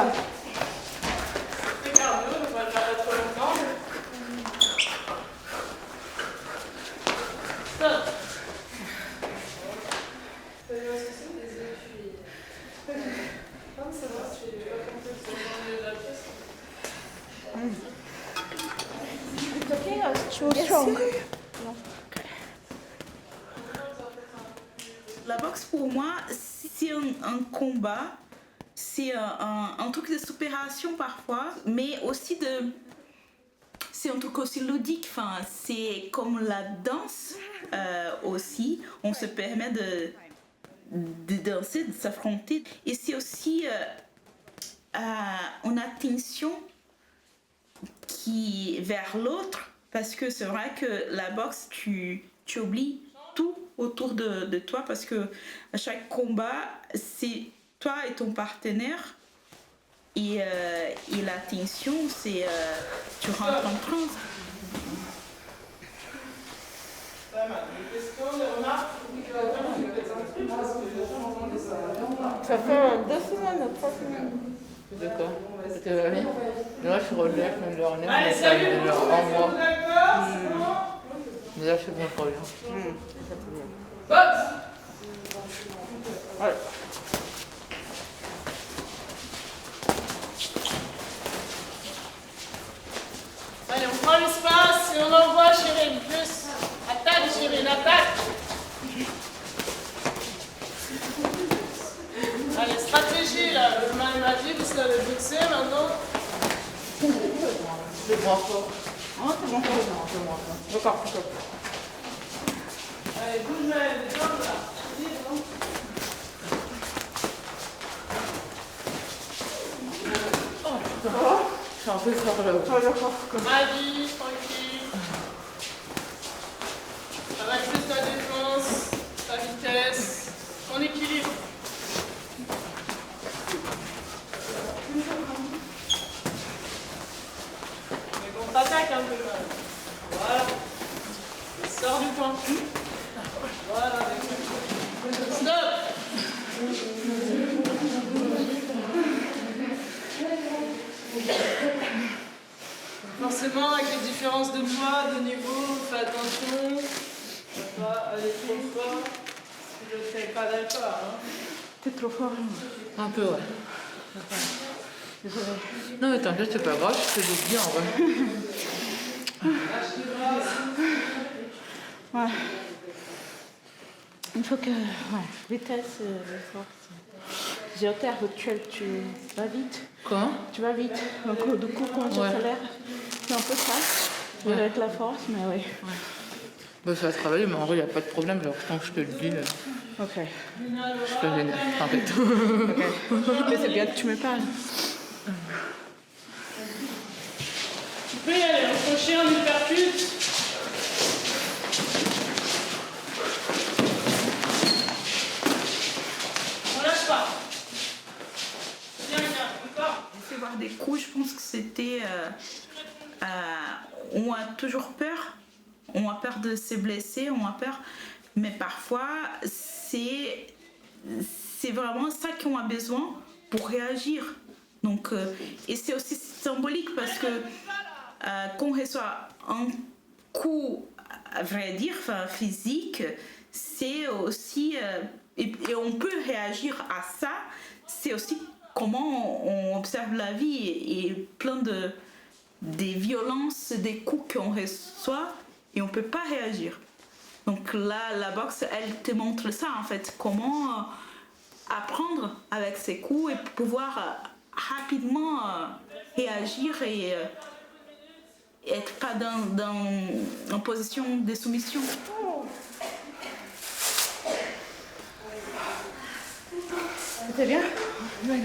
va. C'est cardio, on va le faire pas trop longtemps. Stop. Ça y est, c'est des étuis. Comme ça va, je vais pas compter que c'est de la pièce. It's okay, she was strong. La boxe pour moi, c'est un combat, c'est un truc de supération parfois, mais aussi c'est un truc aussi ludique. Enfin, c'est comme la danse aussi. On se permet de danser, de s'affronter. Et c'est aussi une attention qui vers l'autre, parce que c'est vrai que la boxe, tu oublies tout autour de toi, parce que à chaque combat, c'est toi et ton partenaire. Et la tension, c'est tu rentres en transe. Pas mal. Des questions, des remarques? Ça fait 2 semaines, 3 semaines. D'accord. C'était l'année. Là, je suis revenue la semaine dernière. Allez, mais ça a salut, duré tout le monde, un mois. d'accord? Mais là, je suis bien trop bien. Boxe! Ouais. Allez, on prend l'espace et on envoie Chérine. Plus. Attaque, Chérine, attaque. Allez, stratégie là. Le mal m'a dit, vous savez boxer maintenant. C'est moins fort. Ah, c'est bon. D'accord, d'accord. Allez, bouge les jambes là. Je suis un peu fort là-haut. Magie, tranquille. Avec plus ta défense, ta vitesse, ton équilibre. Mais qu'on t'attaque un peu là. Voilà. Sors du coin. Voilà. Stop. Forcément, avec les différences de poids, de niveau, fais attention. Ne pas aller trop fort. Si je ne fais pas d'accord. Hein. T'es trop fort. Un peu, ouais. Désolée. Non, mais t'inquiète, c'est pas grave, je fais des bien en vrai. Lâche les bras. Ouais. Il faut que... Ouais, vitesse, force. Géotère, tu vas vite. Comment? Tu vas vite. Donc, du coup, quand j'accélère, c'est un peu ça. Ouais. Avec la force, mais oui. Ouais. Bah, ça va travailler, mais en vrai, il n'y a pas de problème. Genre, tant que je te le dis, Ok. je te génère. T'inquiète. Ok. Mais c'est bien que tu me parles. Tu peux y aller, un crochet, un uppercut. On lâche pas. Bien, encore. J'ai fait voir des coups, je pense que c'était... on a toujours peur. On a peur de se blesser, on a peur. Mais parfois, c'est vraiment ça qu'on a besoin pour réagir. Donc, et c'est aussi symbolique parce que quand on reçoit un coup, à vrai dire, physique, c'est aussi... et on peut réagir à ça. C'est aussi comment on observe la vie et plein des violences, des coups qu'on reçoit et on ne peut pas réagir. Donc là, la boxe, elle te montre ça en fait, comment apprendre avec ces coups et pouvoir rapidement réagir et être pas en position de soumission. C'était bien? Oui.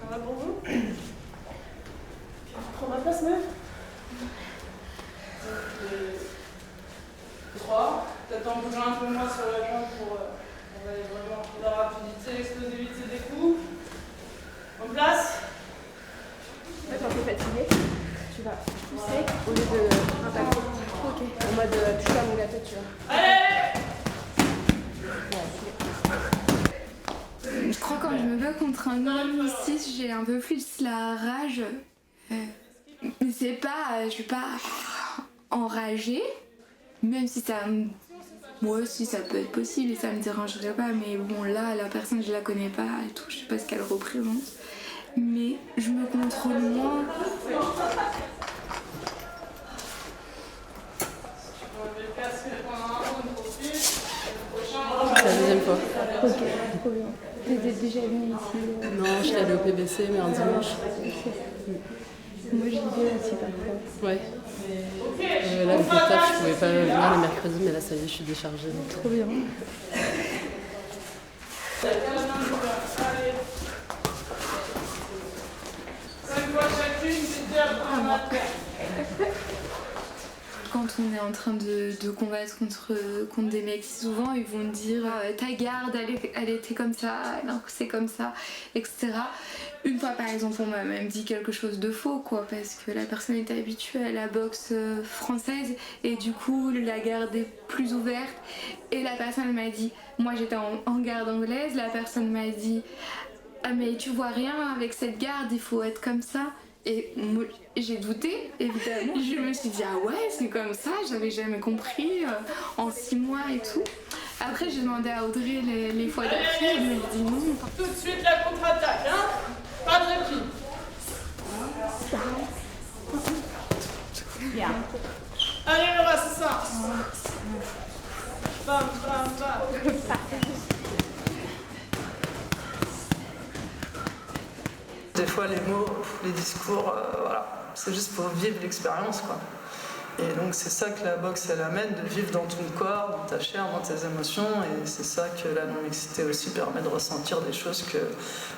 Ça va pour vous? Prends ma place, meuf. 3. Peut-être en bougeant un peu moins sur la jambe pour aller vraiment la rapidité, l'explosivité des coups. En place. Quand tu es fatigué, tu vas pousser au lieu de impacter. Ok. En mode touche à mon gâteau, tu vois. Allez! Ouais. quand je me bats contre un homme cis, j'ai un peu plus la rage. Mais c'est pas... je suis pas enragée, même si ça me... Moi aussi ça peut être possible et ça me dérangerait pas, mais bon là la personne je la connais pas et tout, je sais pas ce qu'elle représente. Mais je me contrôle moins. C'est la deuxième fois. Ok, trop bien. T'étais déjà venue ici Non, je suis allée au PBC, mais un dimanche. Moi j'y vais aussi parfois. Ouais. Là, avec le taf, je pouvais pas venir le mercredi, mais là, ça y est, je suis déchargée. Donc. Trop bien. Quand on est en train de combattre contre des mecs, souvent ils vont dire ta garde elle était comme ça, alors que c'est comme ça, etc. Une fois par exemple on m'a même dit quelque chose de faux quoi, parce que la personne était habituée à la boxe française et du coup la garde est plus ouverte et la personne m'a dit, moi j'étais en garde anglaise, la personne m'a dit ah mais tu vois rien avec cette garde, il faut être comme ça. Et moi, j'ai douté, évidemment. Je me suis dit, ah ouais, c'est comme ça, j'avais jamais compris en 6 mois et tout. Après, j'ai demandé à Audrey les fois d'après, elle m'a dit non. Tout de suite la contre-attaque, hein. Pas de répit. Bien. Allez Laura, c'est ça. Bam, bam, bam. Des fois, les mots, les discours, voilà, c'est juste pour vivre l'expérience, quoi. Et donc, c'est ça que la boxe, elle amène, de vivre dans ton corps, dans ta chair, dans tes émotions. Et c'est ça que la non-mixité aussi permet de ressentir des choses que,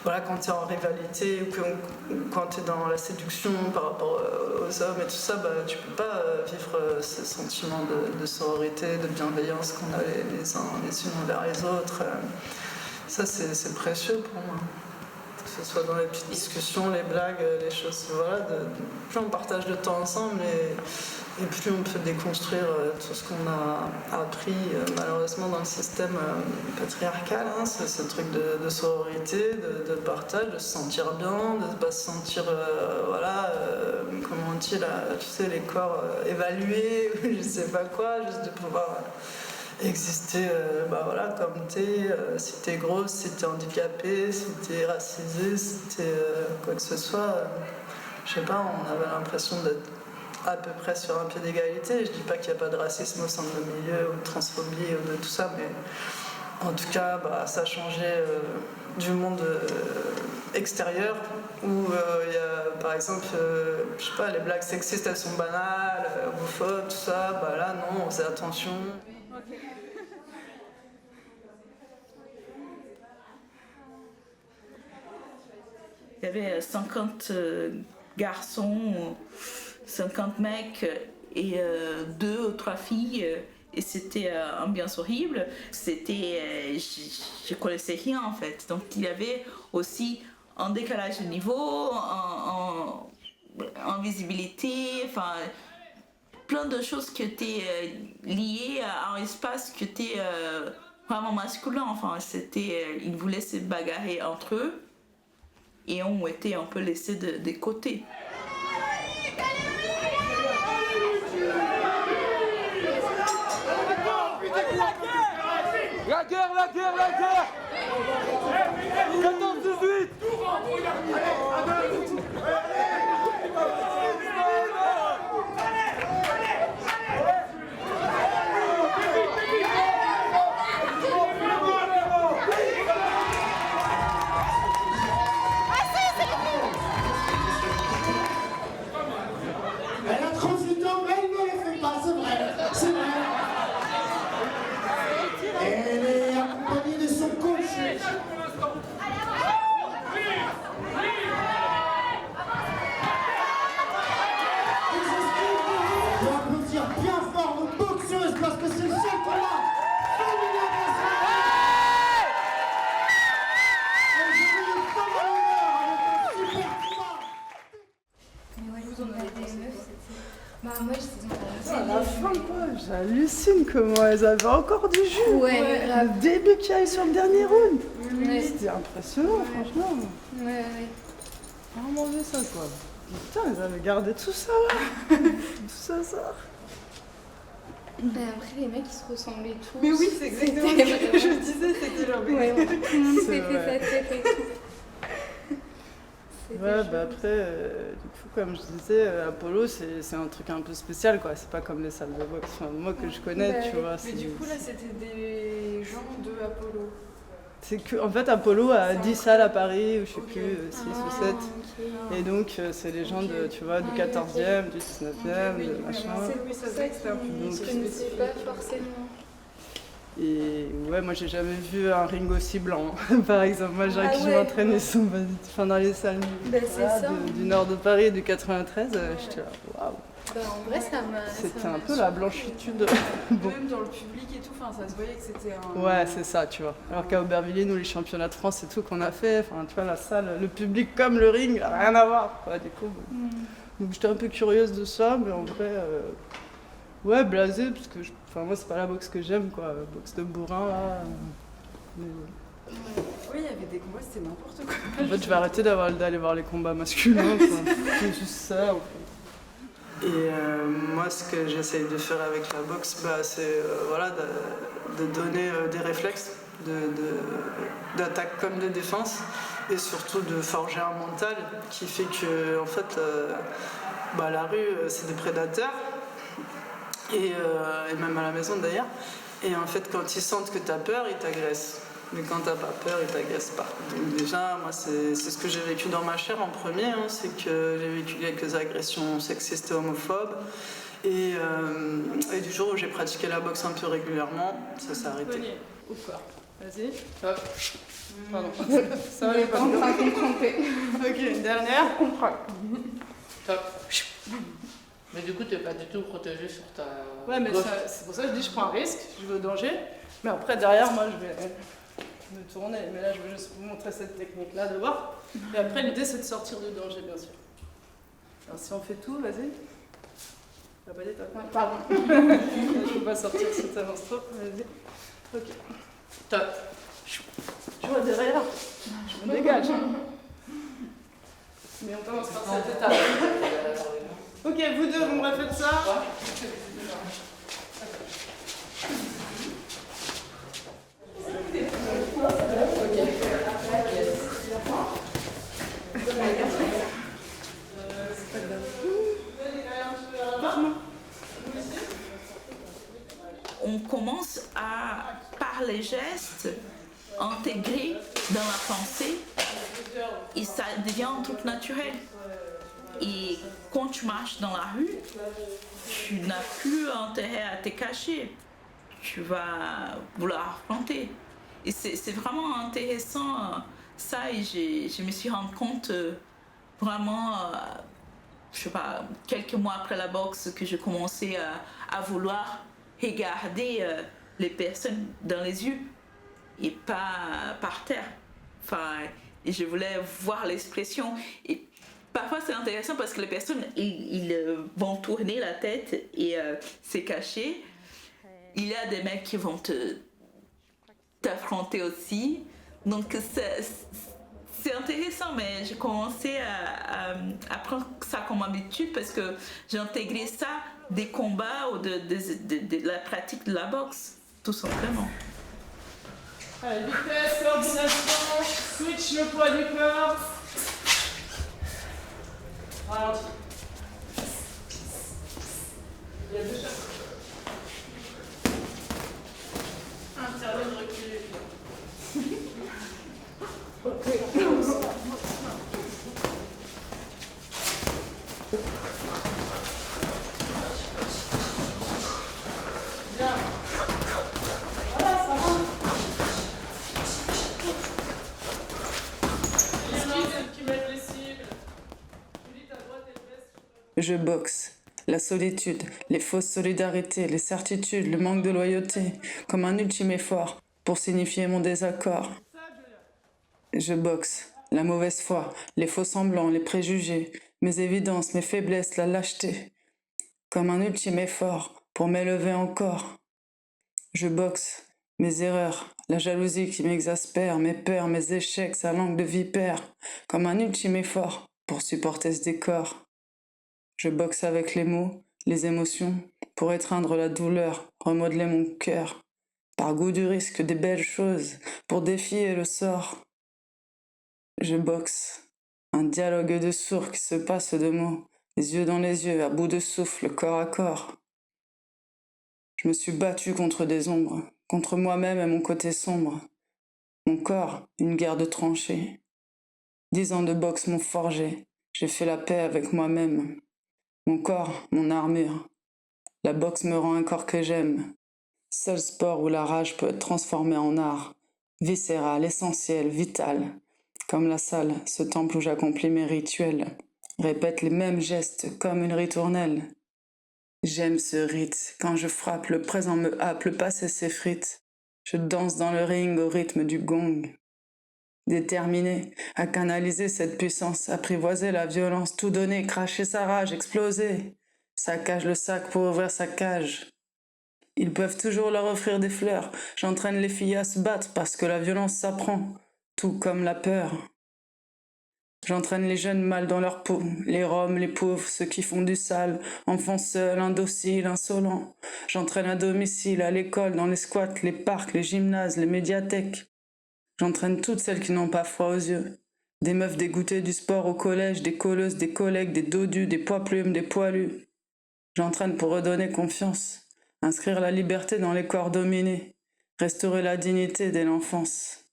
voilà, quand tu es en rivalité ou quand tu es dans la séduction par rapport aux hommes et tout ça, bah, tu peux pas vivre ce sentiment de sororité, de bienveillance qu'on a les uns les unes envers les autres. Ça, c'est précieux pour moi. Que ce soit dans les petites discussions, les blagues, les choses, voilà, plus on partage de temps ensemble et plus on peut déconstruire tout ce qu'on a appris malheureusement dans le système patriarcal, hein, ce truc de sororité, de partage, de se sentir bien, de ne pas se sentir, voilà, comment on dit là, tu sais, les corps évalués, je sais pas quoi, juste de pouvoir exister bah voilà, comme t'es, si t'es grosse, si t'es handicapée, si t'es racisée, si t'es quoi que ce soit, je sais pas, on avait l'impression d'être à peu près sur un pied d'égalité. Je dis pas qu'il n'y a pas de racisme au sein de nos milieux ou de transphobie ou de tout ça, mais en tout cas bah, ça a changé du monde extérieur où il y a par exemple je sais pas, les blagues sexistes elles sont banales, homophobes, tout ça, bah là non, on faisait attention. Il y avait 50 garçons, 50 mecs et 2 ou 3 filles. Et c'était ambiance horrible. C'était, je connaissais rien en fait. Donc il y avait aussi un décalage de niveau, en visibilité, enfin plein de choses qui étaient liées à un espace qui était vraiment masculin. Enfin, c'était, ils voulaient se bagarrer entre eux et ont été un peu laissés de côté. La guerre, la guerre, la guerre 14-18. Elle a transité, elle ne le fait pas, c'est vrai, c'est vrai. Elle est accompagnée de son coach. On va applaudir bien fort nos boxeuses parce que c'est le seul combat féminin de la soirée. Et je veux une femme à l'honneur avec un super combat. Mais ouais, vous en avez des meufs, bah moi j'étais À la fin, quoi, j'hallucine comment elles avaient encore du jus. Ouais, Le début qui aille sur le dernier round. Ouais. C'était impressionnant, franchement. Ouais. Vraiment vu ça, quoi. Putain, ils avaient gardé tout ça, là. Tout ça. Mais après, les mecs, ils se ressemblaient tous. Mais oui, c'est exactement ce que je disais, c'était genre... Ouais, tout le monde C'est s'est fait vrai. sa tête et tout. C'était Ouais, chouette. bah après, du coup, comme je disais, Apollo, c'est un truc un peu spécial, quoi. C'est pas comme les salles de boxe, enfin, moi que je connais, Bah tu oui. vois. Mais du coup, là, c'était des gens de Apollo. C'est que, en fait, Apollo a 10 salles à Paris, ou je sais Ok. plus, 6 ou Ah, 7. ok. Et donc, c'est les gens de, tu vois, du 14e, du 19e, de machin. Oui, ça C'est se ça voit que c'était un qui public je connaissais spécifique. pas forcément. Et ouais, moi j'ai jamais vu un ring aussi blanc. Par exemple, moi j'ai Ah qui je ouais. m'entraîne, ils sont enfin, dans les salles Bah, c'est voilà, ça. du nord de Paris, du 93. J'étais là, waouh. Bah, en vrai, ça m'a. C'était ça un m'a peu la blanchitude. Bon. Même dans le public et tout, enfin, ça se voyait que c'était un... Ouais, c'est ça, tu vois. Alors qu'à Aubervilliers, nous, les championnats de France et tout qu'on a fait, enfin, tu vois, la salle, le public comme le ring, rien à voir. Quoi, du coup, bon. Donc j'étais un peu curieuse de ça, mais en vrai, ouais, blasée, parce que enfin, moi, c'est pas la boxe que j'aime, quoi. Boxe de bourrin, là. Mais, ouais. Oui, il y avait des combats, c'était n'importe quoi. En fait, je vais arrêter d'aller voir les combats masculins. Enfin, c'est juste ça. En fait. Et moi, ce que j'essaye de faire avec la boxe, bah, c'est voilà, de donner des réflexes d'attaque comme de défense, et surtout de forger un mental qui fait que, en fait, bah, la rue, c'est des prédateurs, et même à la maison d'ailleurs. Et en fait, quand ils sentent que tu as peur, ils t'agressent. Mais quand t'as pas peur, ils t'agressent pas. Donc déjà, moi, c'est ce que j'ai vécu dans ma chair en premier, hein, c'est que j'ai vécu quelques agressions sexistes et homophobes. Et du jour où j'ai pratiqué la boxe un peu régulièrement, ça s'est arrêté. Poignet au corps. Vas-y. Hop. Pardon. Ça va, j'ai pas en train de me tromper. Ok, une dernière. Top. Mais du coup, t'es pas du tout protégé sur ta. Ouais, mais gauche. c'est pour ça que je dis je prends un risque, je vais au danger. Mais après, derrière, moi, je vais me tourner. Mais là, je vais juste vous montrer cette technique-là d'abord. Et après, l'idée, c'est de sortir du danger, bien sûr. Alors, si on fait tout, vas-y. Ah bah, toi. Pardon. Je peux pas sortir si t'avances trop. Vas-y. Ok. Top. Je vois derrière. Je me dégage. Mais on commence par cette étape. Ok, vous deux, vous me refaites ça. On commence à, par les gestes, intégrer dans la pensée et ça devient tout naturel. Et quand tu marches dans la rue, tu n'as plus intérêt à te cacher. Tu vas vouloir affronter. Et c'est vraiment intéressant ça, et je me suis rendu compte vraiment, je sais pas, quelques mois après la boxe, que je commençais à vouloir regarder les personnes dans les yeux et pas par terre. Enfin, et je voulais voir l'expression. Et parfois c'est intéressant parce que les personnes ils vont tourner la tête et se cacher. Il y a des mecs qui vont t'affronter aussi. Donc c'est intéressant, mais j'ai commencé à prendre ça comme habitude parce que j'ai intégré ça des combats ou de la pratique de la boxe, tout simplement. Allez, vitesse, coordination, switch le poids du corps. Ralenti. Il y a deux choses. Intervalle reculé. Bien. Voilà, ça va. Qui mettent les cibles. Julie, ta droite et le Je boxe. La solitude, les fausses solidarités, les certitudes, le manque de loyauté, comme un ultime effort pour signifier mon désaccord. Je boxe. La mauvaise foi, les faux semblants, les préjugés, mes évidences, mes faiblesses, la lâcheté, comme un ultime effort pour m'élever encore. Je boxe. Mes erreurs, la jalousie qui m'exaspère, mes peurs, mes échecs, sa langue de vipère, comme un ultime effort pour supporter ce décor. Je boxe avec les mots, les émotions, pour étreindre la douleur, remodeler mon cœur, par goût du risque des belles choses, pour défier le sort. Je boxe, un dialogue de sourds qui se passe de mots, les yeux dans les yeux, à bout de souffle, corps à corps. Je me suis battu contre des ombres, contre moi-même et mon côté sombre. Mon corps, une guerre de tranchées. 10 ans de boxe m'ont forgé, j'ai fait la paix avec moi-même. Mon corps, mon armure. La boxe me rend un corps que j'aime. Seul sport où la rage peut être transformée en art. Viscéral, essentiel, vital. Comme la salle, ce temple où j'accomplis mes rituels. Répète les mêmes gestes comme une ritournelle. J'aime ce rite. Quand je frappe, le présent me happe, le passé s'effrite. Je danse dans le ring au rythme du gong. Déterminé à canaliser cette puissance, apprivoiser la violence, tout donner, cracher sa rage, exploser. Saccage le sac pour ouvrir sa cage. Ils peuvent toujours leur offrir des fleurs. J'entraîne les filles à se battre parce que la violence s'apprend, tout comme la peur. J'entraîne les jeunes mâles dans leur peau, les roms, les pauvres, ceux qui font du sale, enfants seuls, indociles, insolents. J'entraîne à domicile, à l'école, dans les squats, les parcs, les gymnases, les médiathèques. J'entraîne toutes celles qui n'ont pas froid aux yeux. Des meufs dégoûtées du sport au collège, des colleuses, des collègues, des dodus, des poids-plumes, des poilus. J'entraîne pour redonner confiance, inscrire la liberté dans les corps dominés, restaurer la dignité dès l'enfance.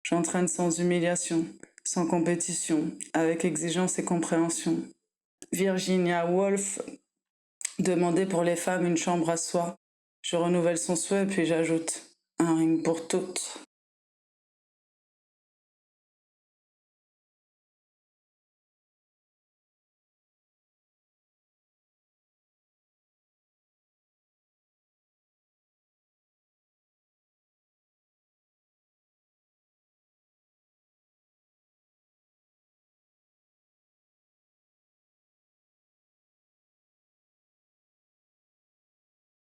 J'entraîne sans humiliation, sans compétition, avec exigence et compréhension. Virginia Woolf demandait pour les femmes une chambre à soi. Je renouvelle son souhait puis j'ajoute un ring pour toutes.